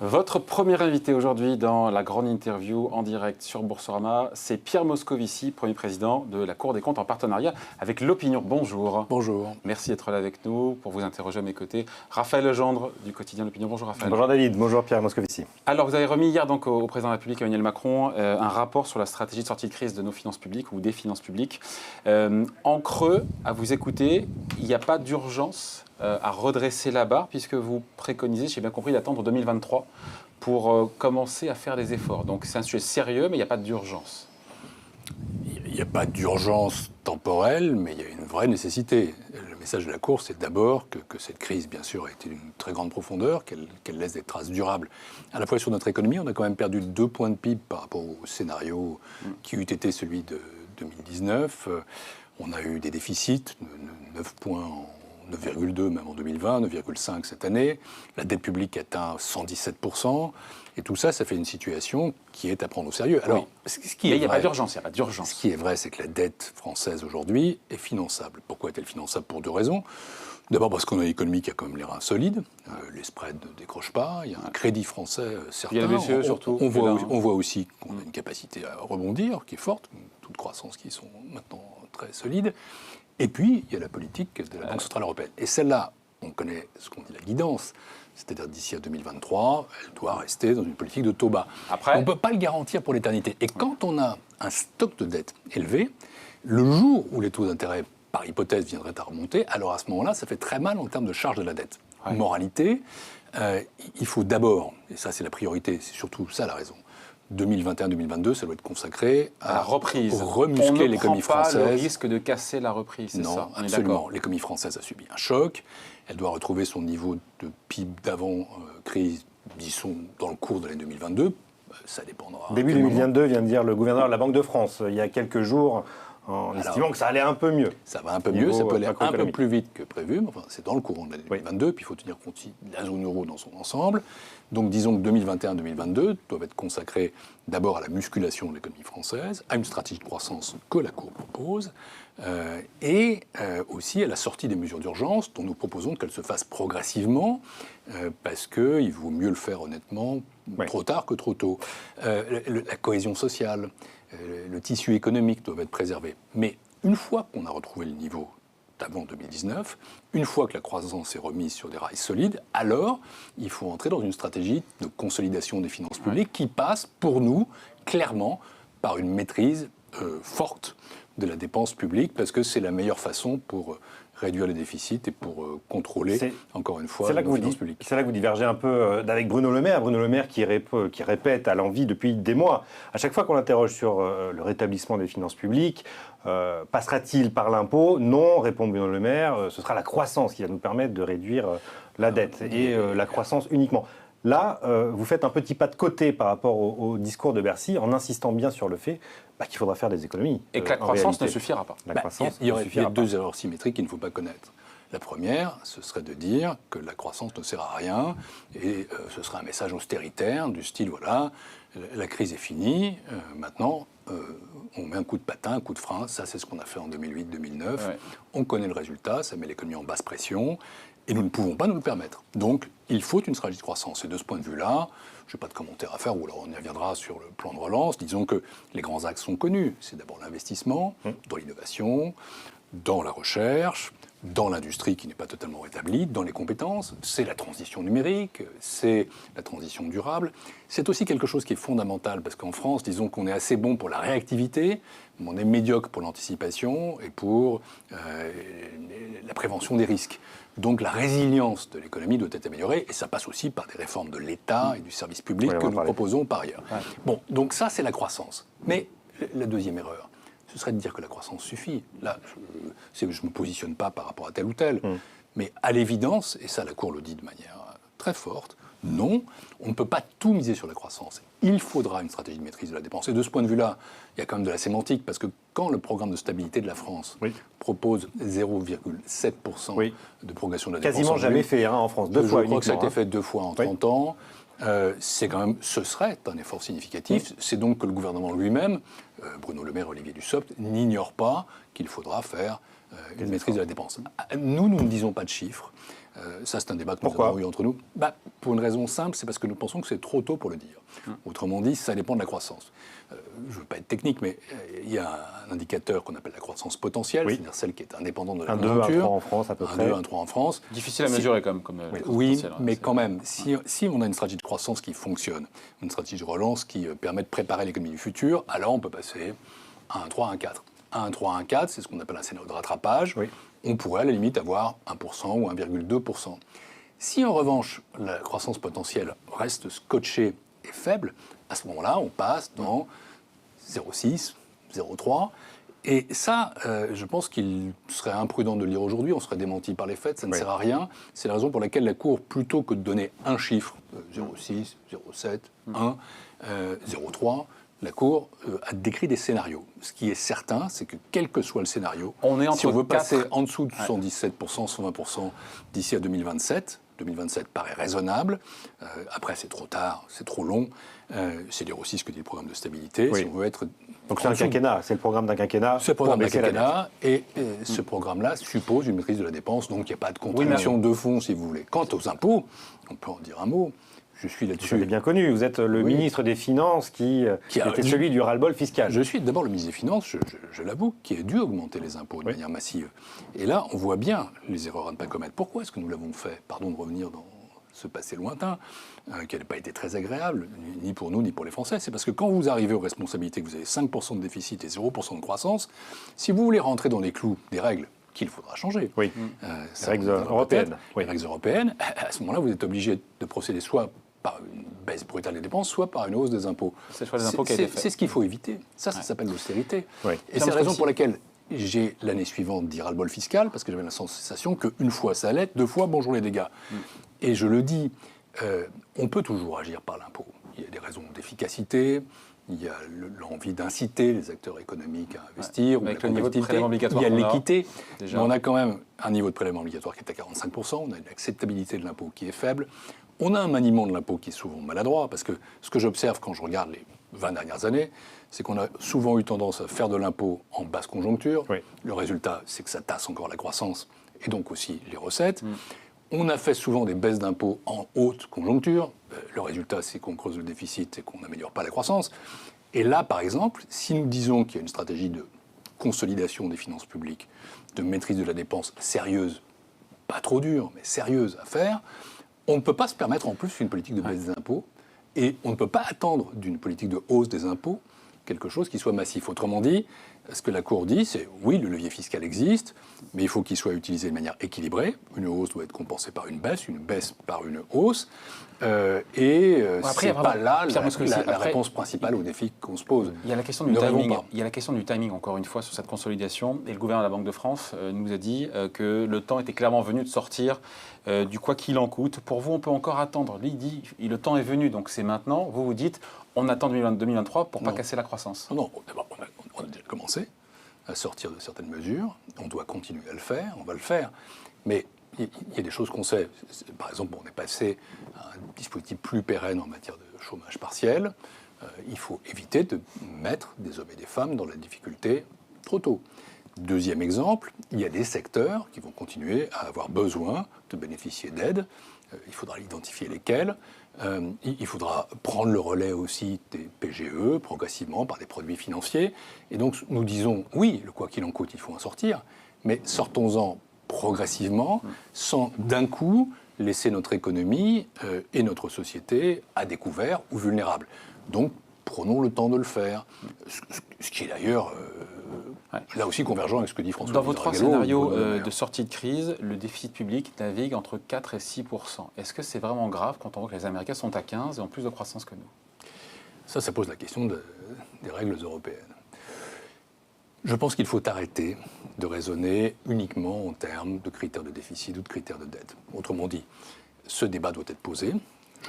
Votre premier invité aujourd'hui dans la grande interview en direct sur Boursorama, c'est Pierre Moscovici, premier président de la Cour des comptes en partenariat avec l'Opinion. Bonjour. Bonjour. Merci d'être là avec nous pour vous interroger à mes côtés. Raphaël Legendre du quotidien L'Opinion. Bonjour Raphaël. Bonjour David, bonjour Pierre Moscovici. Alors vous avez remis hier donc au président de la République Emmanuel Macron un rapport sur la stratégie de sortie de crise de nos finances publiques ou des finances publiques. En creux, à vous écouter, il n'y a pas d'urgence à redresser la barre, puisque vous préconisez, j'ai bien compris, d'attendre 2023 pour commencer à faire des efforts. Donc c'est un sujet sérieux, mais il n'y a pas d'urgence. Il n'y a pas d'urgence temporelle, mais il y a une vraie nécessité. Le message de la Cour, c'est d'abord que cette crise, bien sûr, a été d'une très grande profondeur, qu'elle laisse des traces durables. À la fois sur notre économie, on a quand même perdu 2 points de PIB par rapport au scénario qui eût été celui de 2019. On a eu des déficits, 9 points 9,2 même en 2020, 9,5 cette année. La dette publique atteint 117%. Et tout ça, ça fait une situation qui est à prendre au sérieux. Alors, il n'y a pas d'urgence, il n'y a pas d'urgence. Ce qui est vrai, c'est que la dette française aujourd'hui est finançable. Pourquoi est-elle finançable? Pour 2 raisons. D'abord parce qu'on a une économie qui a quand même les reins solides. Les spreads ne décrochent pas. Il y a un crédit français certain. Il y a le BCE surtout. On voit aussi qu'on a une capacité à rebondir qui est forte. Toutes croissances qui sont maintenant très solides. Et puis, il y a la politique de la Banque Centrale Européenne. Et celle-là, on connaît ce qu'on dit la guidance, c'est-à-dire d'ici à 2023, elle doit rester dans une politique de taux bas. Après, on ne peut pas le garantir pour l'éternité. Et quand on a un stock de dette élevé, le jour où les taux d'intérêt, par hypothèse, viendraient à remonter, alors à ce moment-là, ça fait très mal en termes de charge de la dette. Ouais. Moralité, il faut d'abord, et ça c'est la priorité, c'est surtout ça la raison, 2021-2022, ça doit être consacré à la reprise. Remuscler l'économie française. On ne prend pas le risque de casser la reprise, c'est ça? Non, absolument. L'économie française a subi un choc. Elle doit retrouver son niveau de PIB d'avant-crise, disons, dans le cours de l'année 2022. Ça dépendra. Début 2022, vient de dire le gouverneur de la Banque de France, il y a quelques jours, en estimant que ça allait un peu mieux. Ça va un peu mieux, ça peut aller un peu plus vite que prévu, mais enfin, c'est dans le courant de l'année 2022, puis il faut tenir compte de la zone euro dans son ensemble. Donc disons que 2021-2022 doivent être consacrés d'abord à la musculation de l'économie française, à une stratégie de croissance que la Cour propose, et aussi à la sortie des mesures d'urgence dont nous proposons qu'elles se fassent progressivement, parce qu'il vaut mieux le faire honnêtement trop tard que trop tôt. La cohésion sociale, le tissu économique doivent être préservés. Mais une fois qu'on a retrouvé le niveau d'avant 2019, une fois que la croissance est remise sur des rails solides, alors il faut entrer dans une stratégie de consolidation des finances publiques qui passe, pour nous, clairement, par une maîtrise forte de la dépense publique, parce que c'est la meilleure façon pour réduire les déficits et pour contrôler, encore une fois, nos finances publiques. C'est là que vous divergez un peu avec Bruno Le Maire. Bruno Le Maire qui répète à l'envi depuis des mois, à chaque fois qu'on l'interroge sur le rétablissement des finances publiques, passera-t-il par l'impôt? Non, répond Bruno Le Maire, ce sera la croissance qui va nous permettre de réduire la dette et la croissance uniquement. Là, vous faites un petit pas de côté par rapport au discours de Bercy en insistant bien sur le fait qu'il faudra faire des économies. Et que la croissance ne suffira pas. Il y aurait 2 erreurs symétriques qu'il ne faut pas connaître. La première, ce serait de dire que la croissance ne sert à rien et ce serait un message austéritaire du style voilà, la crise est finie, maintenant on met un coup de patin, un coup de frein, ça c'est ce qu'on a fait en 2008-2009, on connaît le résultat, ça met l'économie en basse pression et nous ne pouvons pas nous le permettre. Donc il faut une stratégie de croissance et de ce point de vue-là, je n'ai pas de commentaire à faire, ou alors on y reviendra sur le plan de relance. Disons que les grands axes sont connus. C'est d'abord l'investissement dans l'innovation, dans la recherche, dans l'industrie qui n'est pas totalement rétablie, dans les compétences. C'est la transition numérique, c'est la transition durable. C'est aussi quelque chose qui est fondamental, parce qu'en France, disons qu'on est assez bon pour la réactivité, mais on est médiocre pour l'anticipation et pour la prévention des risques. Donc la résilience de l'économie doit être améliorée, et ça passe aussi par des réformes de l'État et du service public que nous proposons par ailleurs. Bon, donc ça c'est la croissance. Mais la deuxième erreur, ce serait de dire que la croissance suffit. Là, je ne me positionne pas par rapport à tel ou tel, mais à l'évidence, et ça la Cour le dit de manière très forte, non, on ne peut pas tout miser sur la croissance. Il faudra une stratégie de maîtrise de la dépense. Et de ce point de vue-là, il y a quand même de la sémantique, parce que quand le programme de stabilité de la France propose 0,7% de progression de la dépense... Quasiment jamais fait en France, 2 fois uniquement. Je crois que ça a été fait 2 fois en 30 ans. Ce serait un effort significatif. C'est donc que le gouvernement lui-même Bruno Le Maire et Olivier Dussopt n'ignorent pas qu'il faudra faire une maîtrise de la dépense. Nous ne disons pas de chiffres. Ça, c'est un débat que nous avons eu entre nous. Pour une raison simple, c'est parce que nous pensons que c'est trop tôt pour le dire. Autrement dit, ça dépend de la croissance. Je ne veux pas être technique, mais il y a un indicateur qu'on appelle la croissance potentielle, c'est-à-dire celle qui est indépendante de la conjoncture. 1,2, 1,3 en France à peu près. 1,2, 1,3 en France. Difficile à mesurer comme oui, mais quand même, si on a une stratégie de croissance qui fonctionne, une stratégie de relance qui permet de préparer l'économie du futur, alors on peut passer à 1,3, 1,4. 1,3, 1,4, c'est ce qu'on appelle un scénario de rattrapage. Oui. On pourrait à la limite avoir 1% ou 1,2%. Si en revanche la croissance potentielle reste scotchée et faible, à ce moment-là, on passe dans 0,6, 0,3. Et ça, je pense qu'il serait imprudent de le dire aujourd'hui, on serait démenti par les faits, ça ne sert à rien. C'est la raison pour laquelle la Cour, plutôt que de donner un chiffre, 0,6, 0,7, 1, 0,3, la Cour a décrit des scénarios. Ce qui est certain, c'est que quel que soit le scénario, si on veut passer en dessous de 117%, 120% d'ici à 2027, 2027 paraît raisonnable. Après, c'est trop tard, c'est trop long. C'est dire aussi ce que dit le programme de stabilité. Si on veut être donc c'est un quinquennat, c'est le programme d'un quinquennat. C'est le programme d'un quinquennat, et ce programme-là suppose une maîtrise de la dépense, donc il n'y a pas de contradiction de fond, si vous voulez. Quant aux impôts, on peut en dire un mot. Je suis là-dessus. Vous l'avez bien connu, vous êtes le ministre des Finances qui était celui du ras-le-bol fiscal. Je suis d'abord le ministre des Finances, je l'avoue, qui a dû augmenter les impôts de manière massive. Et là, on voit bien les erreurs à ne pas commettre. Pourquoi est-ce que nous l'avons fait? Pardon de revenir dans ce passé lointain, qui n'a pas été très agréable, ni pour nous, ni pour les Français. C'est parce que quand vous arrivez aux responsabilités, que vous avez 5% de déficit et 0% de croissance, si vous voulez rentrer dans les clous des règles qu'il faudra changer, les règles européennes, les règles européennes, à ce moment-là, vous êtes obligé de procéder soit par une baisse brutale des dépenses, soit par une hausse des impôts. C'est le choix des impôts qui a été fait. C'est ce qu'il faut éviter. Ça s'appelle l'austérité. Et c'est la raison pour laquelle j'ai l'année suivante dit ras-le-bol fiscal, parce que j'avais la sensation qu'une fois ça allait, deux fois bonjour les dégâts. Et je le dis, on peut toujours agir par l'impôt. Il y a des raisons d'efficacité, il y a l'envie d'inciter les acteurs économiques à investir, avec le niveau de prélèvement obligatoire. Il y a l'équité, mais on a quand même un niveau de prélèvement obligatoire qui est à 45%, on a une acceptabilité de l'impôt qui est faible. On a un maniement de l'impôt qui est souvent maladroit, parce que ce que j'observe quand je regarde les 20 dernières années, c'est qu'on a souvent eu tendance à faire de l'impôt en basse conjoncture. Le résultat, c'est que ça tasse encore la croissance et donc aussi les recettes. On a fait souvent des baisses d'impôts en haute conjoncture. Le résultat, c'est qu'on creuse le déficit et qu'on n'améliore pas la croissance. Et là, par exemple, si nous disons qu'il y a une stratégie de consolidation des finances publiques, de maîtrise de la dépense sérieuse, pas trop dure, mais sérieuse à faire, on ne peut pas se permettre en plus une politique de baisse des impôts et on ne peut pas attendre d'une politique de hausse des impôts quelque chose qui soit massif. Autrement dit, ce que la Cour dit, c'est oui, le levier fiscal existe, mais il faut qu'il soit utilisé de manière équilibrée. Une hausse doit être compensée par une baisse par une hausse. C'est pas là la réponse principale au défi qu'on se pose. Il y a la question du timing. Il y a la question du timing, encore une fois, sur cette consolidation. Et le gouverneur de la Banque de France nous a dit que le temps était clairement venu de sortir du quoi qu'il en coûte. Pour vous, on peut encore attendre. Lui, il dit le temps est venu, donc c'est maintenant. Vous vous dites on attend 2023 pour ne pas casser la croissance. Non, d'abord, on a déjà commencé à sortir de certaines mesures. On doit continuer à le faire, on va le faire. Mais il y a des choses qu'on sait. Par exemple, on est passé à un dispositif plus pérenne en matière de chômage partiel. Il faut éviter de mettre des hommes et des femmes dans la difficulté trop tôt. Deuxième exemple, il y a des secteurs qui vont continuer à avoir besoin de bénéficier d'aides. Il faudra identifier lesquels. Il faudra prendre le relais aussi des PGE progressivement par des produits financiers. Et donc nous disons, oui, le quoi qu'il en coûte, il faut en sortir, mais sortons-en progressivement, sans d'un coup laisser notre économie et notre société à découvert ou vulnérables. Donc prenons le temps de le faire, ce qui est d'ailleurs là aussi convergent avec ce que dit François. Dans vos trois scénarios de sortie de crise, le déficit public navigue entre 4 et 6%. Est-ce que c'est vraiment grave quand on voit que les Américains sont à 15 et ont plus de croissance que nous? Ça pose la question des règles européennes. Je pense qu'il faut arrêter de raisonner uniquement en termes de critères de déficit ou de critères de dette. Autrement dit, ce débat doit être posé.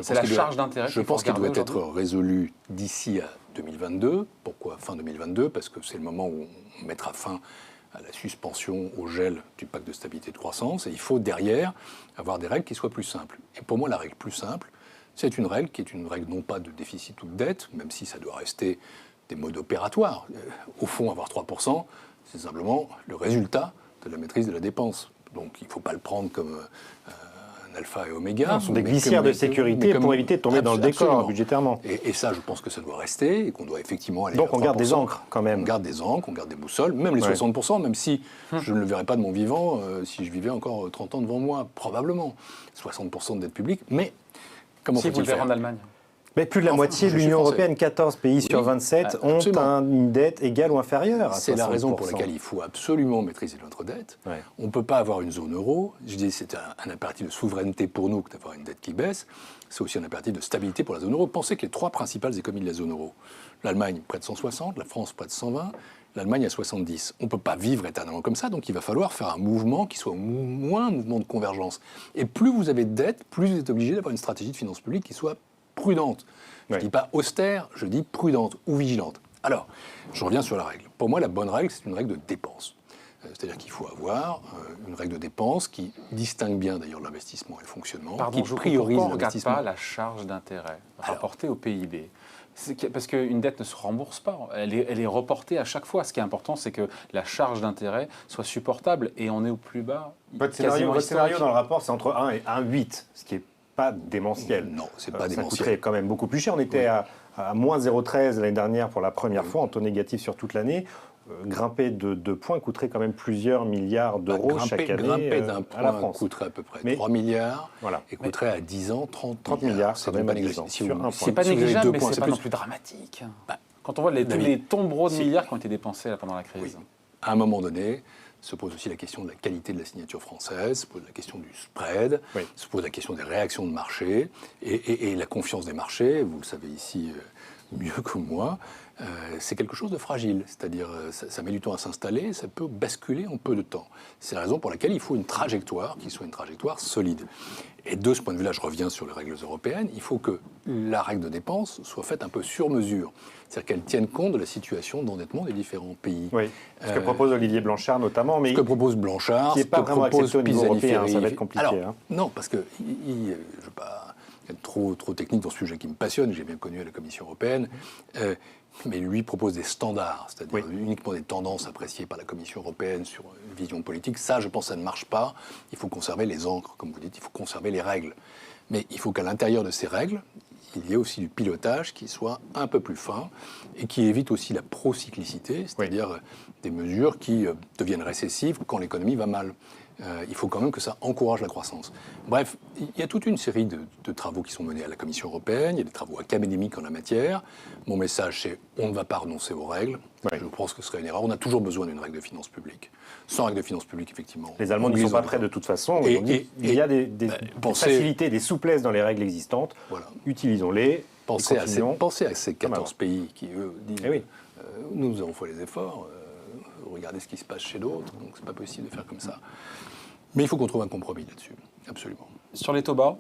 C'est la charge d'intérêt. Je pense qu'il doit être résolu d'ici à 2022. Pourquoi fin 2022? Parce que c'est le moment où on mettra fin à la suspension, au gel du pacte de stabilité et de croissance. Et il faut derrière avoir des règles qui soient plus simples. Et pour moi, la règle plus simple, c'est une règle qui est une règle non pas de déficit ou de dette, même si ça doit rester des modes opératoires. Au fond, avoir 3%, c'est simplement le résultat de la maîtrise de la dépense. Donc il ne faut pas le prendre comme un alpha et oméga. Ce sont des glissières de sécurité pour éviter de tomber dans le décor budgétairement. Et ça, je pense que ça doit rester et qu'on doit effectivement aller Donc vers on garde 3%. des encres quand même. On garde des encres, on garde des boussoles, même les 60%, même si je ne le verrais pas de mon vivant si je vivais encore 30 ans devant moi, probablement. 60% de dette publique, mais comment Si vous faut-il le verrez faire en Allemagne. Mais plus de la moitié de l'Union européenne, 14 pays sur 27, ont une dette égale ou inférieure à 60%. C'est la raison pour laquelle il faut absolument maîtriser notre dette. Ouais. On ne peut pas avoir une zone euro. Je dis c'est un impératif de souveraineté pour nous que d'avoir une dette qui baisse. C'est aussi un impératif de stabilité pour la zone euro. Pensez que les 3 principales économies de la zone euro, l'Allemagne près de 160, la France près de 120, l'Allemagne à 70. On ne peut pas vivre éternellement comme ça, donc il va falloir faire un mouvement qui soit au moins un mouvement de convergence. Et plus vous avez de dette, plus vous êtes obligé d'avoir une stratégie de finances publiques qui soit prudente. Je ne dis pas austère, je dis prudente ou vigilante. Alors, je reviens sur la règle. Pour moi, la bonne règle, c'est une règle de dépense. C'est-à-dire qu'il faut avoir une règle de dépense qui distingue bien d'ailleurs l'investissement et le fonctionnement, qui priorise pourquoi on ne regarde l'investissement. pas la charge d'intérêt rapportée au PIB? Parce qu'une dette ne se rembourse pas, elle est reportée à chaque fois. Ce qui est important, c'est que la charge d'intérêt soit supportable et on est au plus bas. Votre scénario dans le rapport, c'est entre 1 et 1,8, ce qui est pas démentiel. Non, c'est pas Ça démentiel. coûterait quand même beaucoup plus cher. On était à moins 0,13 l'année dernière pour la première fois, en taux négatif sur toute l'année. Grimper de 2 points coûterait quand même plusieurs milliards d'euros chaque année Grimper d'un à la point France. coûterait à peu près 3 milliards et coûterait à 10 ans 30 milliards. C'est même pas négligeable. C'est pas négligeable, mais c'est pas non plus dramatique. Quand on voit tous les tombereaux de milliards qui ont été dépensés là, pendant la crise. À un moment donné, se pose aussi la question de la qualité de la signature française, se pose la question du spread, se pose la question des réactions de marché et la confiance des marchés, vous le savez ici mieux que moi, c'est quelque chose de fragile. C'est-à-dire, ça met du temps à s'installer, ça peut basculer en peu de temps. C'est la raison pour laquelle il faut une trajectoire qui soit une trajectoire solide. Et de ce point de vue-là, je reviens sur les règles européennes, il faut que la règle de dépense soit faite un peu sur mesure. C'est-à-dire qu'elle tienne compte de la situation d'endettement des différents pays. Oui, ce que propose Olivier Blanchard notamment. Mais ce que propose Blanchard, qui n'est pas vraiment accepté au niveau européen, ça va être compliqué. Alors, non, parce que je ne veux pas être trop technique dans ce sujet qui me passionne, j'ai bien connu à la Commission européenne, mais lui propose des standards, c'est-à-dire uniquement des tendances appréciées par la Commission européenne sur une vision politique. Ça, je pense, ça ne marche pas. Il faut conserver les encres, comme vous dites, il faut conserver les règles. Mais il faut qu'à l'intérieur de ces règles, il y ait aussi du pilotage qui soit un peu plus fin et qui évite aussi la procyclicité, c'est-à-dire des mesures qui deviennent récessives quand l'économie va mal. Il faut quand même que ça encourage la croissance. Bref, il y a toute une série de travaux qui sont menés à la Commission européenne, il y a des travaux académiques en la matière. Mon message, c'est on ne va pas renoncer aux règles. Je pense que ce serait une erreur. On a toujours besoin d'une règle de finances publiques. Sans règle de finances publiques, effectivement. Les Allemands ne sont pas prêts de toute façon. Il y a des facilités, des souplesses dans les règles existantes. Voilà. Utilisons-les. Pensez à ces 14 pays qui, eux, disent nous avons fait les efforts. Regardez ce qui se passe chez d'autres, donc c'est pas possible de faire comme ça. Mais il faut qu'on trouve un compromis là-dessus, absolument. Sur les taux bas,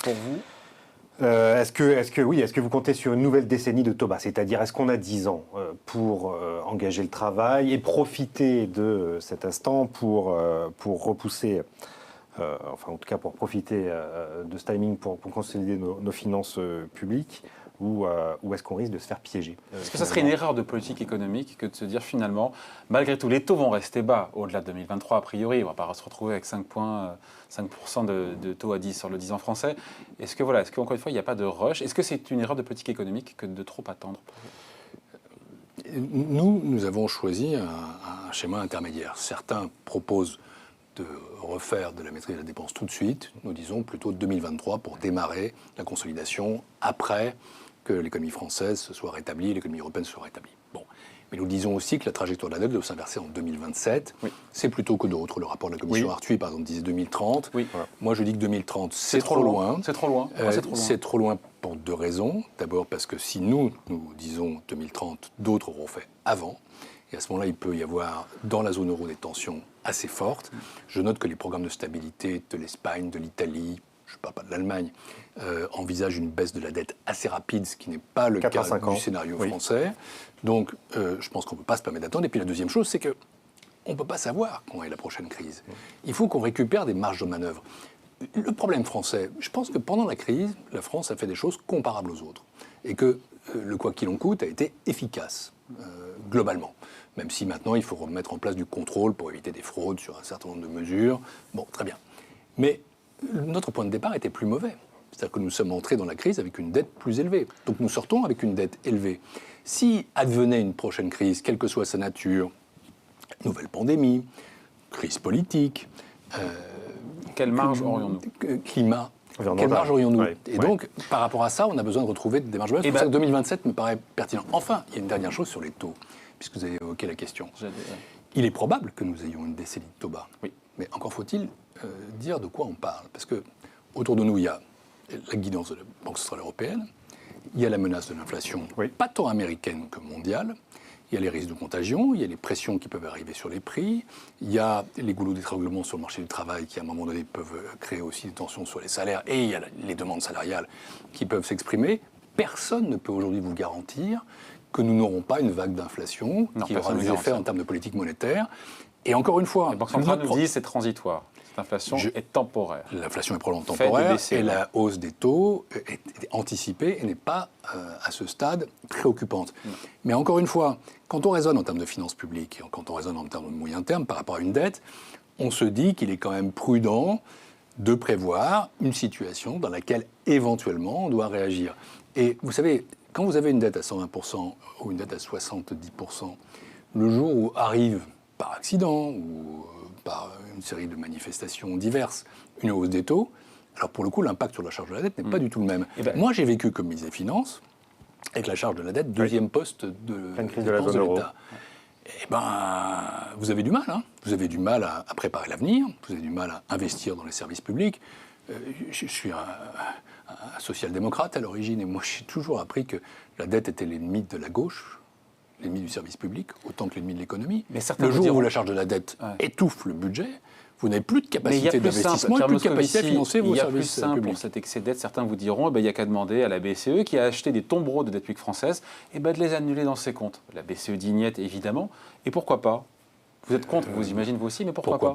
pour vous est-ce que vous comptez sur une nouvelle décennie de taux bas? C'est-à-dire, est-ce qu'on a 10 ans pour engager le travail et profiter de cet instant pour repousser, enfin en tout cas pour profiter de ce timing pour consolider nos finances publiques? Ou est-ce qu'on risque de se faire piéger? Est-ce que ça serait une erreur de politique économique que de se dire finalement, malgré tout, les taux vont rester bas au-delà de 2023 a priori, on ne va pas se retrouver avec 5% de taux à 10 sur le 10 ans français. Est-ce qu'encore une fois, il n'y a pas de rush? Est-ce que c'est une erreur de politique économique que de trop attendre? Nous avons choisi un schéma intermédiaire. Certains proposent de refaire de la maîtrise de la dépense tout de suite. Nous disons plutôt 2023 pour démarrer la consolidation après que l'économie française se soit rétablie, l'économie européenne se soit rétablie. Bon. Mais nous disons aussi que la trajectoire de la dette doit s'inverser en 2027. C'est plutôt que d'autres. Le rapport de la commission Arthuis, par exemple, disait 2030. Moi, je dis que 2030, c'est trop loin. C'est trop loin. C'est trop loin pour 2 raisons. D'abord parce que si nous disons 2030, d'autres auront fait avant. Et à ce moment-là, il peut y avoir dans la zone euro des tensions assez fortes. Je note que les programmes de stabilité de l'Espagne, de l'Italie, je ne parle pas de l'Allemagne, envisagent une baisse de la dette assez rapide, ce qui n'est pas le cas du scénario français. Donc, je pense qu'on ne peut pas se permettre d'attendre. Et puis la deuxième chose, c'est qu'on ne peut pas savoir quand est la prochaine crise. Il faut qu'on récupère des marges de manœuvre. Le problème français, je pense que pendant la crise, la France a fait des choses comparables aux autres. Et que le quoi qu'il en coûte a été efficace, globalement. Même si maintenant, il faut remettre en place du contrôle pour éviter des fraudes sur un certain nombre de mesures. Bon, très bien. Mais notre point de départ était plus mauvais. C'est-à-dire que nous sommes entrés dans la crise avec une dette plus élevée. Donc nous sortons avec une dette élevée. Si advenait une prochaine crise, quelle que soit sa nature, nouvelle pandémie, crise politique, quelle marge aurions-nous ? Climat. Quelle marge aurions-nous ? Ouais. Et donc, par rapport à ça, on a besoin de retrouver des marges. C'est pour ça que 2027 me paraît pertinent. Enfin, il y a une dernière chose sur les taux, puisque vous avez évoqué la question. Il est probable que nous ayons une décennie de taux bas. Oui. Mais encore faut-il dire de quoi on parle. Parce que autour de nous, il y a la guidance de la Banque centrale européenne, il y a la menace de l'inflation, pas tant américaine que mondiale, il y a les risques de contagion, il y a les pressions qui peuvent arriver sur les prix, il y a les goulots d'étranglement sur le marché du travail qui, à un moment donné, peuvent créer aussi des tensions sur les salaires, et il y a les demandes salariales qui peuvent s'exprimer. Personne ne peut aujourd'hui vous garantir que nous n'aurons pas une vague d'inflation qui aura des effets en termes de politique monétaire. Et encore une fois... La Banque centrale nous dit que c'est transitoire. L'inflation est temporaire. L'inflation est probablement temporaire et la hausse des taux est anticipée et n'est pas à ce stade préoccupante. Mais encore une fois, quand on raisonne en termes de finances publiques, et quand on raisonne en termes de moyen terme par rapport à une dette, on se dit qu'il est quand même prudent de prévoir une situation dans laquelle éventuellement on doit réagir. Et vous savez, quand vous avez une dette à 120% ou une dette à 70%, le jour où arrive par accident ou par une série de manifestations diverses, une hausse des taux, alors pour le coup, l'impact sur la charge de la dette n'est pas du tout le même. Moi, j'ai vécu comme ministre des Finances, avec la charge de la dette, deuxième poste de crise de la zone euro. Eh ben, vous avez du mal. Hein. Vous avez du mal à préparer l'avenir, vous avez du mal à investir dans les services publics. Je suis un social-démocrate à l'origine, et moi, j'ai toujours appris que la dette était l'ennemi de la gauche, l'ennemi du service public, autant que l'ennemi de l'économie. Le jour où la charge de la dette étouffe le budget, vous n'avez plus de capacité d'investissement et plus de capacité à financer vos services publics. Il y a plus simple pour cet excès de dette. Certains vous diront, il n'y a qu'à demander à la BCE, qui a acheté des tombereaux de dette publique française, de les annuler dans ses comptes. La BCE dit niet, évidemment. Et pourquoi pas ? Vous êtes contre, vous imaginez vous aussi, mais pourquoi pas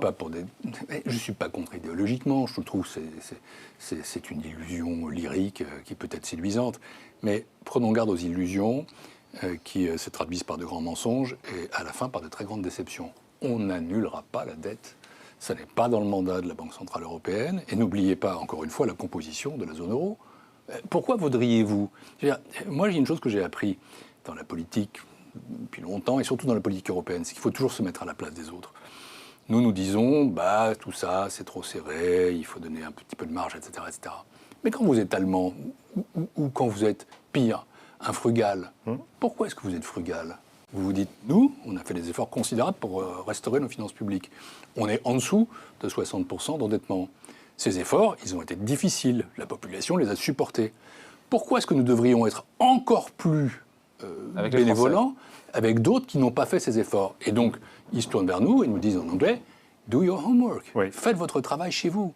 Je ne suis pas contre idéologiquement. Je trouve que c'est une illusion lyrique qui peut être séduisante. Mais prenons garde aux illusions qui se traduisent par de grands mensonges et à la fin par de très grandes déceptions. On n'annulera pas la dette. Ça n'est pas dans le mandat de la Banque centrale européenne. Et n'oubliez pas, encore une fois, la composition de la zone euro. Pourquoi voudriez-vous ? Moi, il y a une chose que j'ai appris dans la politique depuis longtemps, et surtout dans la politique européenne, c'est qu'il faut toujours se mettre à la place des autres. Nous disons, tout ça, c'est trop serré, il faut donner un petit peu de marge, etc. etc. Mais quand vous êtes allemand, ou quand vous êtes pire, un frugal, pourquoi est-ce que vous êtes frugal ? Vous vous dites, nous, on a fait des efforts considérables pour restaurer nos finances publiques. On est en dessous de 60% d'endettement. Ces efforts, ils ont été difficiles. La population les a supportés. Pourquoi est-ce que nous devrions être encore plus bénévolents avec d'autres qui n'ont pas fait ces efforts ? Et donc, ils se tournent vers nous et nous disent en anglais, do your homework. Faites votre travail chez vous.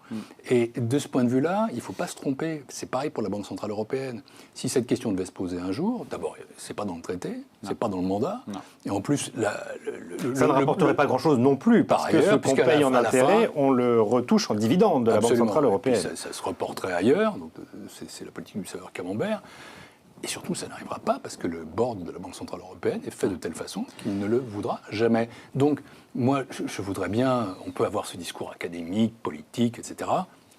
Et de ce point de vue-là, il ne faut pas se tromper. C'est pareil pour la Banque centrale européenne. Si cette question devait se poser un jour, d'abord, ce n'est pas dans le traité, ce n'est pas dans le mandat. Et en plus, ça ne rapporterait pas grand-chose non plus, parce que ce qu'on paye en intérêt, on le retouche en dividende de la Banque centrale européenne. Ça se reporterait ailleurs. Donc c'est la politique du saveur camembert. Et surtout, ça n'arrivera pas parce que le board de la Banque centrale européenne est fait de telle façon qu'il ne le voudra jamais. Donc, moi, je voudrais bien, on peut avoir ce discours académique, politique, etc.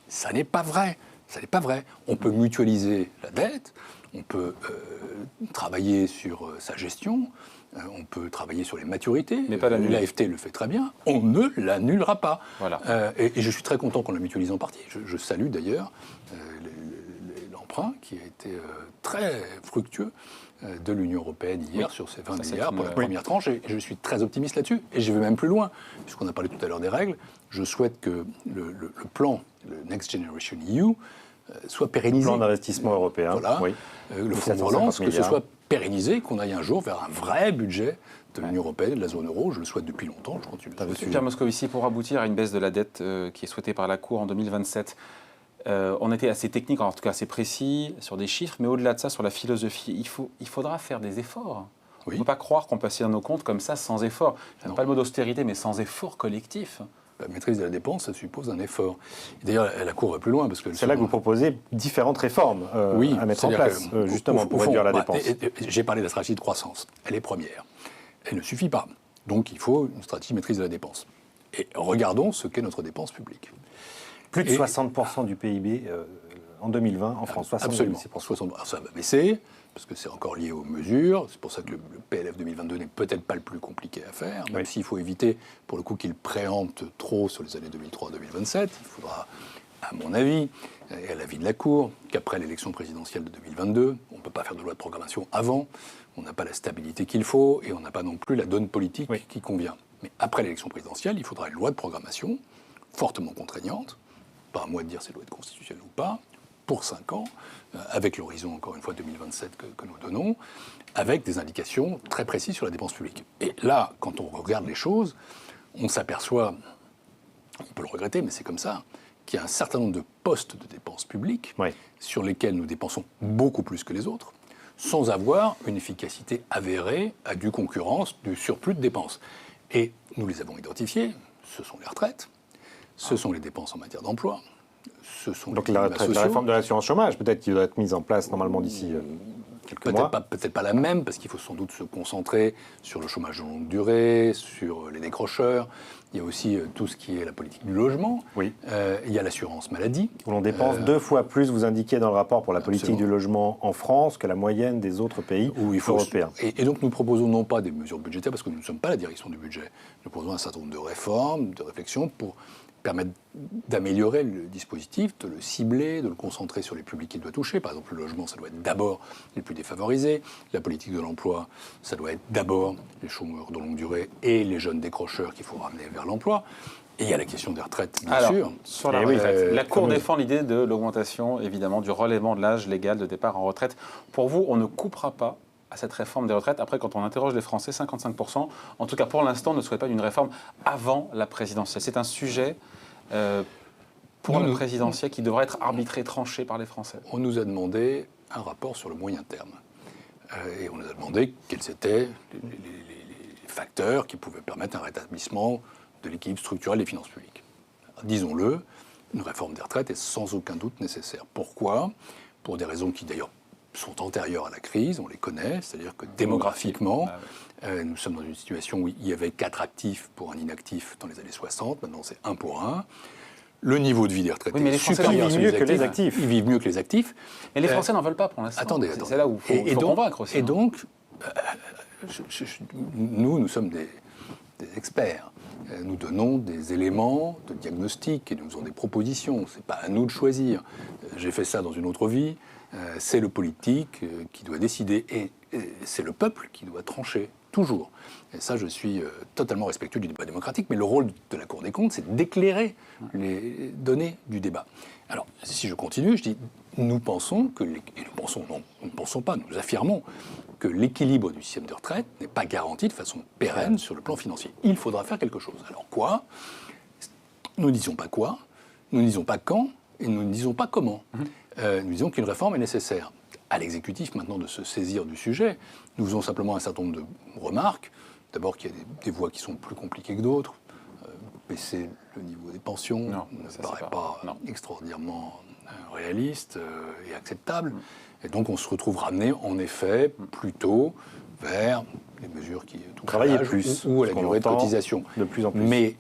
Ça n'est pas vrai. Ça n'est pas vrai. On peut mutualiser la dette, on peut travailler sur sa gestion, on peut travailler sur les maturités. Mais pas l'annuler. L'AFT le fait très bien. On ne l'annulera pas. Voilà. Et je suis très content qu'on la mutualise en partie. Je salue d'ailleurs l'emprunt qui a été très fructueux de l'Union européenne hier sur ces 20 milliards pour la première tranche. Et je suis très optimiste là-dessus. Et je vais même plus loin, puisqu'on a parlé tout à l'heure des règles. Je souhaite que le plan, le Next Generation EU, soit pérennisé. Le plan d'investissement européen. Voilà. Le fonds de relance, que ce soit pérennisé, qu'on aille un jour vers un vrai budget de l'Union européenne et de la zone euro. Je le souhaite depuis longtemps. Je continue de le souhaiter. Pierre Moscovici, pour aboutir à une baisse de la dette qui est souhaitée par la Cour en 2027, on était assez technique, en tout cas assez précis sur des chiffres, mais au-delà de ça, sur la philosophie, il faudra faire des efforts. On ne peut pas croire qu'on peut assainir nos comptes comme ça sans effort. J'aime pas le mot d'austérité, mais sans effort collectif. La maîtrise de la dépense, ça suppose un effort. D'ailleurs, la Cour va plus loin. C'est là que vous proposez différentes réformes à mettre en place, justement, pour réduire la dépense. J'ai parlé de la stratégie de croissance. Elle est première. Elle ne suffit pas. Donc, il faut une stratégie de maîtrise de la dépense. Et regardons ce qu'est notre dépense publique. Plus de 60% du PIB en 2020 en France. Absolument. Alors, ça va baisser, parce que c'est encore lié aux mesures. C'est pour ça que le PLF 2022 n'est peut-être pas le plus compliqué à faire, même s'il faut éviter, pour le coup, qu'il préempte trop sur les années 2003-2027. Il faudra, à mon avis, et à l'avis de la Cour, qu'après l'élection présidentielle de 2022, on ne peut pas faire de loi de programmation avant, on n'a pas la stabilité qu'il faut, et on n'a pas non plus la donne politique qui convient. Mais après l'élection présidentielle, il faudra une loi de programmation fortement contraignante, pas à moi de dire si elle doit être constitutionnelle ou pas, pour 5 ans, avec l'horizon, encore une fois, 2027 que nous donnons, avec des indications très précises sur la dépense publique. Et là, quand on regarde les choses, on s'aperçoit, on peut le regretter, mais c'est comme ça, qu'il y a un certain nombre de postes de dépenses publiques sur lesquels nous dépensons beaucoup plus que les autres, sans avoir une efficacité avérée à due concurrence du surplus de dépenses. Et nous les avons identifiés, ce sont les retraites, ce sont les dépenses en matière d'emploi, ce sont donc la réforme de l'assurance chômage, peut-être qui doit être mise en place normalement d'ici quelques mois. Peut-être pas la même, parce qu'il faut sans doute se concentrer sur le chômage de longue durée, sur les décrocheurs. Il y a aussi tout ce qui est la politique du logement. Il y a l'assurance maladie. Où l'on dépense 2 fois plus, vous indiquez dans le rapport, pour la politique du logement en France que la moyenne des autres pays européens. Et donc nous proposons non pas des mesures budgétaires, parce que nous ne sommes pas la direction du budget. Nous proposons un certain nombre de réformes, de réflexions pour permettre d'améliorer le dispositif, de le cibler, de le concentrer sur les publics qu'il doit toucher. Par exemple, le logement, ça doit être d'abord les plus défavorisés. La politique de l'emploi, ça doit être d'abord les chômeurs de longue durée et les jeunes décrocheurs qu'il faut ramener vers l'emploi. Et il y a la question des retraites, bien sûr. Sur la retraite, la Cour défend l'idée de l'augmentation, évidemment, du relèvement de l'âge légal de départ en retraite. Pour vous, on ne coupera pas à cette réforme des retraites. Après, quand on interroge les Français, 55%, en tout cas pour l'instant, ne souhaitent pas d'une réforme avant la présidentielle. C'est un sujet pour le présidentiel qui devrait être arbitré, tranché par les Français. On nous a demandé un rapport sur le moyen terme. Et on nous a demandé quels étaient les facteurs qui pouvaient permettre un rétablissement de l'équilibre structurel des finances publiques. Disons-le, une réforme des retraites est sans aucun doute nécessaire. Pourquoi ? Pour des raisons qui d'ailleurs sont antérieures à la crise, on les connaît, c'est-à-dire que démographiquement, nous sommes dans une situation où il y avait 4 actifs pour un inactif dans les années 60, maintenant c'est 1 pour 1. Le niveau de vie des retraités est supérieur à mieux que les actifs. Ils vivent mieux que les actifs. Mais les Français n'en veulent pas pour l'instant. Attendez. C'est là où il faut convaincre aussi. Et donc, nous sommes des experts. Nous donnons des éléments de diagnostic et nous faisons des propositions. Ce n'est pas à nous de choisir. J'ai fait ça dans une autre vie. C'est le politique qui doit décider et c'est le peuple qui doit trancher, toujours. Et ça, je suis totalement respectueux du débat démocratique, mais le rôle de la Cour des comptes, c'est d'éclairer les données du débat. Alors, si je continue, je dis, nous pensons que, nous ne pensons pas, nous affirmons que l'équilibre du système de retraite n'est pas garanti de façon pérenne sur le plan financier. Il faudra faire quelque chose. Alors quoi ? Nous ne disons pas quoi, nous ne disons pas quand, et nous ne disons pas comment. Nous disons qu'une réforme est nécessaire. À l'exécutif maintenant de se saisir du sujet, nous faisons simplement un certain nombre de remarques. D'abord qu'il y a des voies qui sont plus compliquées que d'autres. Baisser le niveau des pensions ne me paraît pas extraordinairement réaliste et acceptable. Et donc on se retrouve ramené en effet plutôt vers les mesures qui travailler plus ou à la durée de cotisation. De plus en plus. Mais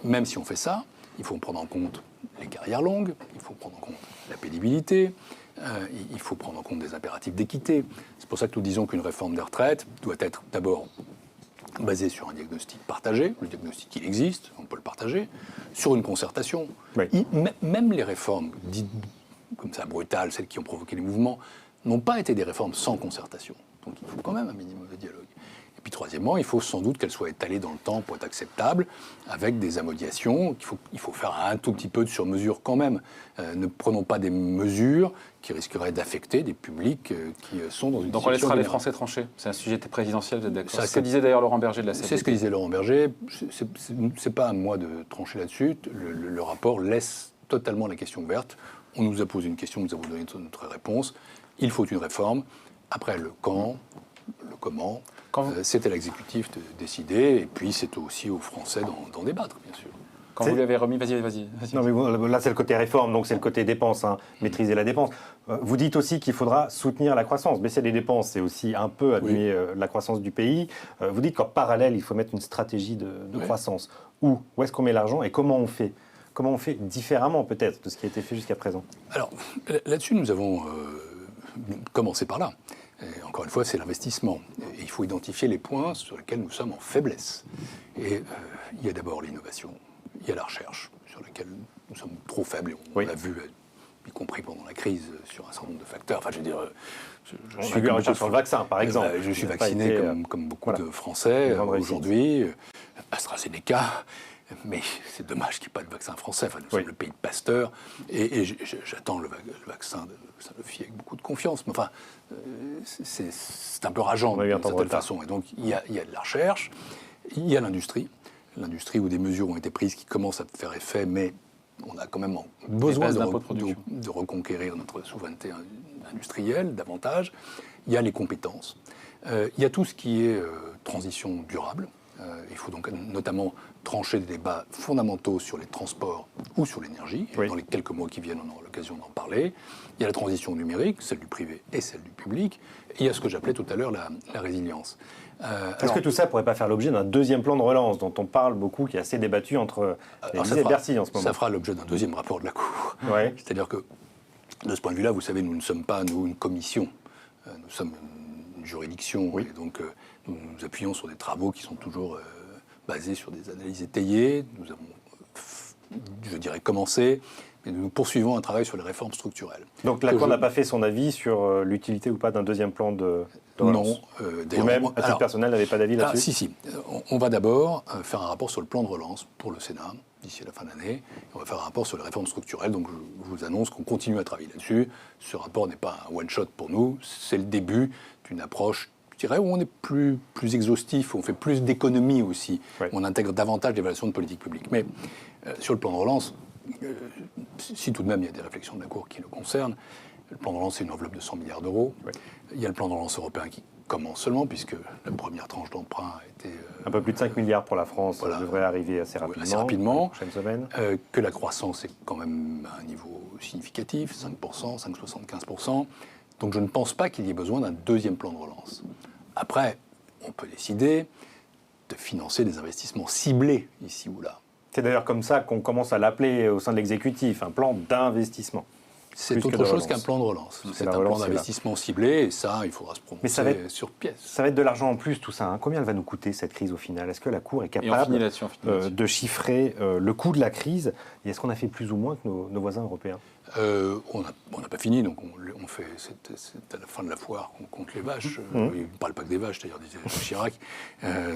même si on fait ça, il faut prendre en compte les carrières longues, il faut prendre en compte la pénibilité, il faut prendre en compte des impératifs d'équité. C'est pour ça que nous disons qu'une réforme des retraites doit être d'abord basée sur un diagnostic partagé. Le diagnostic, il existe, on peut le partager, sur une concertation. Même les réformes dites comme ça brutales, celles qui ont provoqué les mouvements, n'ont pas été des réformes sans concertation. Donc il faut quand même un minimum de dialogue. Et puis troisièmement, il faut sans doute qu'elle soit étalée dans le temps pour être acceptable, avec des amodiations. Il faut faire un tout petit peu de sur-mesure quand même. Ne prenons pas des mesures qui risqueraient d'affecter des publics qui sont dans une situation... Donc on laissera les Français trancher. C'est un sujet présidentiel, vous êtes d'accord ? C'est ce que disait d'ailleurs Laurent Berger de la CFDT. C'est ce que disait Laurent Berger. C'est pas à moi de trancher là-dessus. Le rapport laisse totalement la question ouverte. On nous a posé une question, nous avons donné notre réponse. Il faut une réforme. Après, le quand, le comment, c'est à l'exécutif de décider. Et puis, c'est aussi aux Français d'en débattre, bien sûr. Quand vous lui avez remis, vas-y. Non, mais là, c'est le côté réforme, donc c'est le côté dépenses, maîtriser la dépense. Vous dites aussi qu'il faudra soutenir la croissance. Baisser les dépenses, c'est aussi un peu abîmer la croissance du pays. Vous dites qu'en parallèle, il faut mettre une stratégie de croissance. Où est-ce qu'on met l'argent et comment on fait? Comment on fait différemment, peut-être, de ce qui a été fait jusqu'à présent? Alors, là-dessus, nous avons commencé par là. Et encore une fois, c'est l'investissement. Et il faut identifier les points sur lesquels nous sommes en faiblesse. Et il y a d'abord l'innovation, il y a la recherche, sur laquelle nous sommes trop faibles. Et on l'a vu, y compris pendant la crise, sur un certain nombre de facteurs. Enfin, je veux dire, je suis la recherche sur le vaccin, par exemple. Je suis vacciné comme beaucoup de Français aujourd'hui. AstraZeneca. Mais c'est dommage qu'il n'y ait pas de vaccin français. Enfin, nous sommes le pays de Pasteur. Et j'attends le vaccin de Sanofi avec beaucoup de confiance. Mais enfin, c'est un peu rageant d'une certaine façon. Et donc, il y a de la recherche, il y a l'industrie. L'industrie où des mesures ont été prises qui commencent à faire effet, mais on a quand même besoin de reconquérir notre souveraineté industrielle davantage. Il y a les compétences. Il y a tout ce qui est transition durable. Il faut donc notamment trancher des débats fondamentaux sur les transports ou sur l'énergie. Dans les quelques mois qui viennent, on aura l'occasion d'en parler. Il y a la transition numérique, celle du privé et celle du public. Et il y a ce que j'appelais tout à l'heure la résilience. Est-ce que tout ça ne pourrait pas faire l'objet d'un deuxième plan de relance dont on parle beaucoup, qui est assez débattu entre l'Élysée et Bercy en ce moment? Ça fera l'objet d'un deuxième rapport de la Cour. C'est-à-dire que, de ce point de vue-là, vous savez, nous ne sommes pas, une commission. Nous sommes une juridiction. Et donc, nous nous appuyons sur des travaux qui sont toujours basés sur des analyses étayées. Nous avons, je dirais, commencé, mais nous poursuivons un travail sur les réformes structurelles. Donc la Cour n'a pas fait son avis sur l'utilité ou pas d'un deuxième plan de relance? Non. Vous-même, à titre personnel, n'avez pas d'avis là-dessus? Si. On va d'abord faire un rapport sur le plan de relance pour le Sénat d'ici à la fin de l'année. On va faire un rapport sur les réformes structurelles. Donc je vous annonce qu'on continue à travailler là-dessus. Ce rapport n'est pas un one-shot pour nous. C'est le début d'une approche, je dirais, où on est plus exhaustif, où on fait plus d'économies aussi. On intègre davantage l'évaluation de politique publique. Mais sur le plan de relance, si tout de même il y a des réflexions de la Cour qui le concernent, le plan de relance, c'est une enveloppe de 100 milliards d'euros. Il y a le plan de relance européen qui commence seulement, puisque la première tranche d'emprunt a été... un peu plus de 5 milliards pour la France, devrait arriver assez rapidement. Dans les prochaines semaines. Que la croissance est quand même à un niveau significatif, 5%, 5,75%. Donc je ne pense pas qu'il y ait besoin d'un deuxième plan de relance. Après, on peut décider de financer des investissements ciblés ici ou là. C'est d'ailleurs comme ça qu'on commence à l'appeler au sein de l'exécutif, un plan d'investissement. C'est autre chose qu'un plan de relance. C'est un plan d'investissement ciblé, et ça, il faudra se prononcer sur pièce. Ça va être de l'argent en plus, tout ça. Combien elle va nous coûter, cette crise, au final? Est-ce que la Cour est capable de chiffrer le coût de la crise? Et est-ce qu'on a fait plus ou moins que nos voisins européens? On n'a pas fini, donc on fait... C'est à la fin de la foire qu'on compte les vaches. Il ne parle pas que des vaches, d'ailleurs, disait Chirac.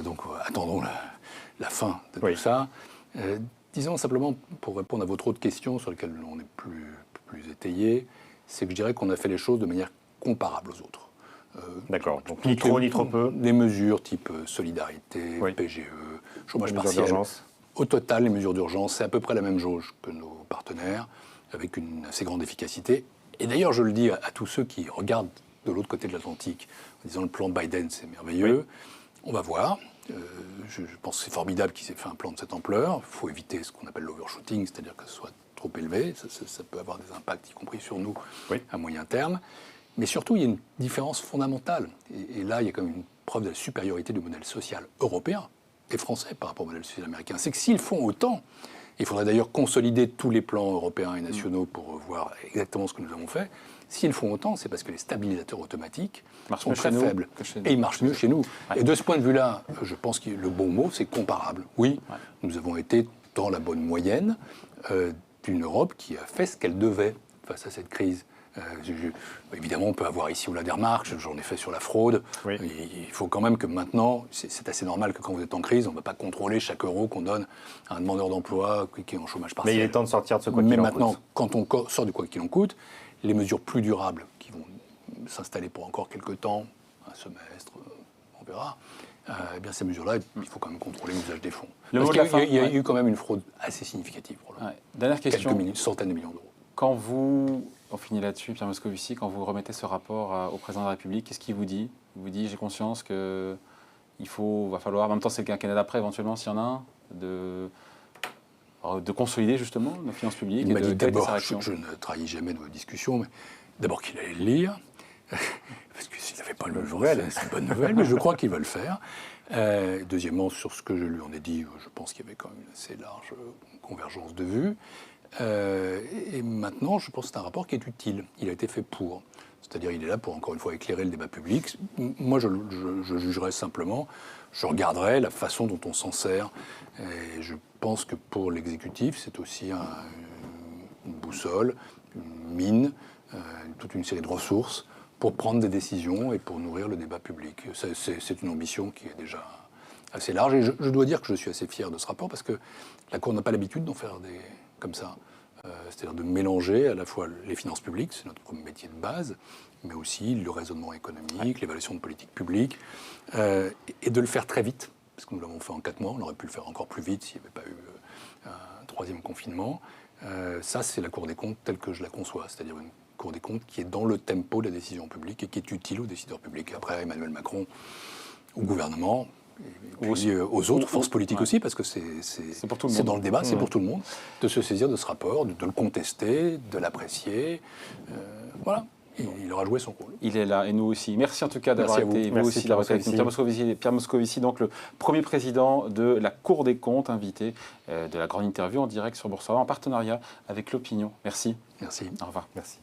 Donc attendons la fin de tout ça. Disons simplement, pour répondre à votre autre question, sur laquelle on est plus étayé, c'est que je dirais qu'on a fait les choses de manière comparable aux autres. D'accord, donc ni trop ni trop peu. Des mesures type solidarité, PGE, chômage partiel. Au total, les mesures d'urgence, c'est à peu près la même jauge que nos partenaires, avec une assez grande efficacité. Et d'ailleurs, je le dis à tous ceux qui regardent de l'autre côté de l'Atlantique, en disant le plan Biden, c'est merveilleux. On va voir. Je pense que c'est formidable qu'il ait fait un plan de cette ampleur. Il faut éviter ce qu'on appelle l'overshooting, c'est-à-dire que ce soit trop élevé. Ça peut avoir des impacts, y compris sur nous, à moyen terme. Mais surtout, il y a une différence fondamentale. Et là, il y a quand même une preuve de la supériorité du modèle social européen et français par rapport au modèle social américain. C'est que s'ils font autant, il faudrait d'ailleurs consolider tous les plans européens et nationaux pour voir exactement ce que nous avons fait. S'ils font autant, c'est parce que les stabilisateurs automatiques sont très faibles. Et ils marchent mieux chez nous. Et de ce point de vue-là, je pense que le bon mot, c'est comparable. Oui, nous avons été dans la bonne moyenne d'une Europe qui a fait ce qu'elle devait face à cette crise. Évidemment, on peut avoir ici ou là des remarques, j'en ai fait sur la fraude. Il faut quand même que maintenant, c'est assez normal que quand vous êtes en crise, on ne va pas contrôler chaque euro qu'on donne à un demandeur d'emploi qui est en chômage partiel. Mais il est temps de sortir de ce quoi qu'il en coûte. Mais maintenant, quand on sort du quoi qu'il en coûte, les mesures plus durables qui vont s'installer pour encore quelques temps, un semestre, on verra, eh bien ces mesures-là, il faut quand même contrôler l'usage des fonds. Parce qu'il y a eu quand même une fraude assez significative. Dernière question. Quelques centaines de millions d'euros. Quand vous, on finit là-dessus, Pierre Moscovici, quand vous remettez ce rapport au président de la République, qu'est-ce qu'il vous dit? Il vous dit, j'ai conscience que va falloir, en même temps c'est le quinquennat d'après éventuellement s'il y en a un, de de consolider justement nos finances publiques Il m'a dit quelle était sa d'abord, réaction? je ne trahis jamais nos discussions, mais d'abord qu'il allait le lire, parce que s'il n'avait pas le journal, c'est une bonne nouvelle, mais je crois qu'il va le faire. Deuxièmement, sur ce que je lui en ai dit, je pense qu'il y avait quand même une assez large convergence de vues. Et maintenant, je pense que c'est un rapport qui est utile. Il a été fait pour. C'est-à-dire, il est là pour, encore une fois, éclairer le débat public. Moi, je jugerai simplement, je regarderai la façon dont on s'en sert. Et je pense que pour l'exécutif, c'est aussi une boussole, une mine, toute une série de ressources pour prendre des décisions et pour nourrir le débat public. C'est une ambition qui est déjà assez large. Et je dois dire que je suis assez fier de ce rapport parce que la Cour n'a pas l'habitude d'en faire des comme ça. C'est-à-dire de mélanger à la fois les finances publiques, c'est notre métier de base, mais aussi le raisonnement économique, l'évaluation de politique publique, et de le faire très vite, parce que nous l'avons fait en 4 mois, on aurait pu le faire encore plus vite s'il n'y avait pas eu un 3e confinement. Ça, c'est la Cour des comptes telle que je la conçois, c'est-à-dire une Cour des comptes qui est dans le tempo de la décision publique et qui est utile aux décideurs publics. Après, Emmanuel Macron, au gouvernement, et puis aux autres forces politiques aussi, parce que c'est dans le débat, c'est pour tout le monde, de se saisir de ce rapport, de le contester, de l'apprécier. Voilà, il aura joué son rôle. Il est là, et nous aussi. Merci en tout cas d'avoir été, vous aussi, d'avoir été avec nous. Pierre Moscovici, donc le premier président de la Cour des comptes, invité de la grande interview en direct sur Boursorama, en partenariat avec l'Opinion. Merci. Merci. Au revoir. Merci.